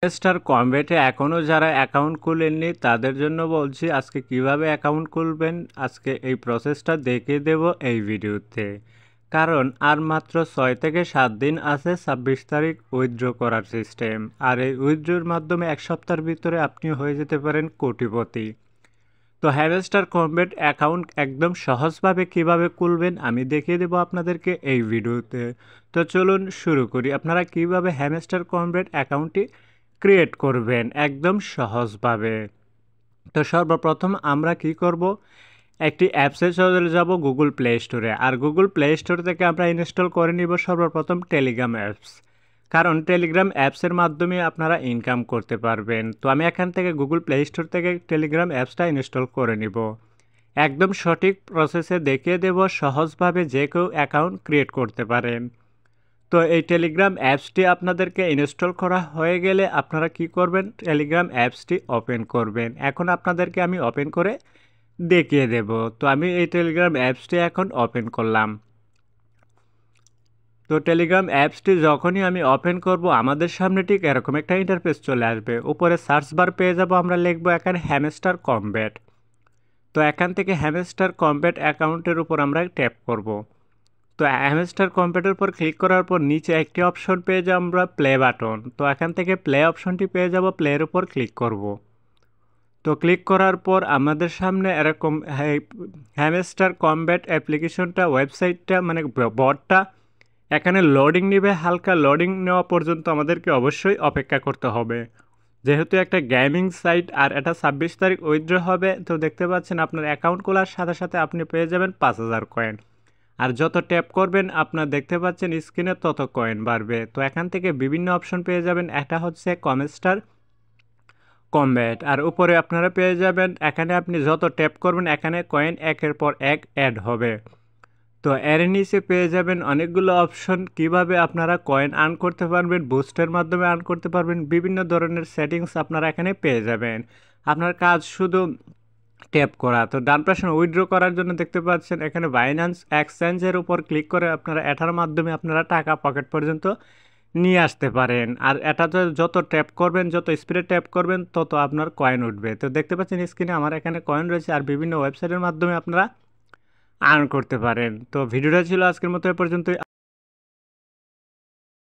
Star কমবেটে এখনও যারা account খুলেননি তাদের জন্য বলছি আজকে কিভাবে অ্যাকাউন্ট খুলবেন। আজকে এই প্রসেসটা দেখিয়ে দেব এই ভিডিওতে। কারণ আর মাত্র 6 থেকে 7 দিন আছে 26 তারিখ উইথড্র করার সিস্টেম। আর এই উইথড্রোর মাধ্যমে এক সপ্তাহের ভিতরে আপনি হয়ে যেতে পারেন কোটিপতি। তো হ্যামস্টার কমবেট অ্যাকাউন্ট একদম সহজভাবে কিভাবে খুলবেন আমি দেখিয়ে দেবো আপনাদেরকে এই ভিডিওতে। তো চলুন শুরু করি। আপনারা কিভাবে হ্যামস্টার কমবেট অ্যাকাউন্টটি ক্রিয়েট করবেন একদম সহজভাবে। তো সর্বপ্রথম আমরা কি করব, একটি অ্যাপসে চলে যাব গুগল প্লে স্টোরে। আর গুগল প্লে স্টোর থেকে আমরা ইনস্টল করে নিব সর্বপ্রথম টেলিগ্রাম অ্যাপস। কারণ টেলিগ্রাম অ্যাপসের মাধ্যমে আপনারা ইনকাম করতে পারবেন। তো আমি এখান থেকে গুগল প্লে স্টোর থেকে টেলিগ্রাম অ্যাপসটা ইনস্টল করে নিব। একদম সঠিক প্রসেসে দেখিয়ে দেব, সহজভাবে যে কেউ অ্যাকাউন্ট ক্রিয়েট করতে পারেন। তো এই টেলিগ্রাম অ্যাপসটি আপনাদেরকে ইনস্টল করা হয়ে গেলে আপনারা কি করবেন, টেলিগ্রাম অ্যাপসটি ওপেন করবেন। এখন আপনাদেরকে আমি ওপেন করে দেখিয়ে দেব। তো আমি এই টেলিগ্রাম অ্যাপসটি এখন ওপেন করলাম। তো টেলিগ্রাম অ্যাপসটি যখনই আমি ওপেন করব আমাদের সামনে ঠিক এরকম একটা ইন্টারফেস চলে আসবে। উপরে সার্চ বার পেয়ে যাব, আমরা লিখব এখানে হ্যামস্টার কমবেট। তো এখান থেকে হ্যামস্টার কমবেট অ্যাকাউন্টের উপর আমরা ট্যাপ করব। তো হ্যামস্টার কম্পিউটার উপর ক্লিক করার পর নিচে একটি অপশন পেয়ে যাব আমরা প্লে বাটন। তো এখান থেকে প্লে অপশনটি পেয়ে যাব, প্লের উপর ক্লিক করব। তো ক্লিক করার পর আমাদের সামনে এরকম হ্যামস্টার কমব্যাট অ্যাপ্লিকেশনটা ওয়েবসাইটটা মানে বটটা এখানে লোডিং নেবে। হালকা লোডিং নেওয়া পর্যন্ত আমাদেরকে অবশ্যই অপেক্ষা করতে হবে, যেহেতু একটা গেমিং সাইট আর এটা 26 তারিখ উইথড্র হবে। তো দেখতে পাচ্ছেন আপনার অ্যাকাউন্ট খোলার সাথে সাথে আপনি পেয়ে যাবেন 5000 কয়েন। আর যত ট্যাপ করবেন আপনার দেখতে পাচ্ছেন স্ক্রিনে তত কয়েন বাড়বে। তো এখান থেকে বিভিন্ন অপশন পেয়ে যাবেন, একটা হচ্ছে কমেস্টার কমব্যাট, আর উপরে আপনারা পেয়ে যাবেন এখানে আপনি যত ট্যাপ করবেন এখানে কয়েন একের পর এক অ্যাড হবে। তো এর নিচে পেয়ে যাবেন অনেকগুলো অপশন কিভাবে আপনারা কয়েন আর্ন করতে পারবেন, বুস্টের মাধ্যমে আর্ন করতে পারবেন, বিভিন্ন ধরনের সেটিংস আপনারা এখানে পেয়ে যাবেন। আপনার কাজ শুধু ট্যাপ করা। তো ডান পাশে উইথড্র করার জন্য দেখতে পাচ্ছেন এখানে বাইন্যান্স এক্সচেঞ্জের উপর ক্লিক করে আপনারা এটার মাধ্যমে আপনারা টাকা পকেট পর্যন্ত নিয়ে আসতে পারেন। আর এটাতে যত ট্যাপ করবেন, যত স্পিডে ট্যাপ করবেন তত আপনার কয়েন উঠবে। তো দেখতে পাচ্ছেন স্ক্রিনে আমার এখানে কয়েন রয়েছে, আর বিভিন্ন ওয়েবসাইটের মাধ্যমে আপনারা আর্ন করতে পারেন। তো ভিডিওটা ছিল আজকের মতো এ পর্যন্তই।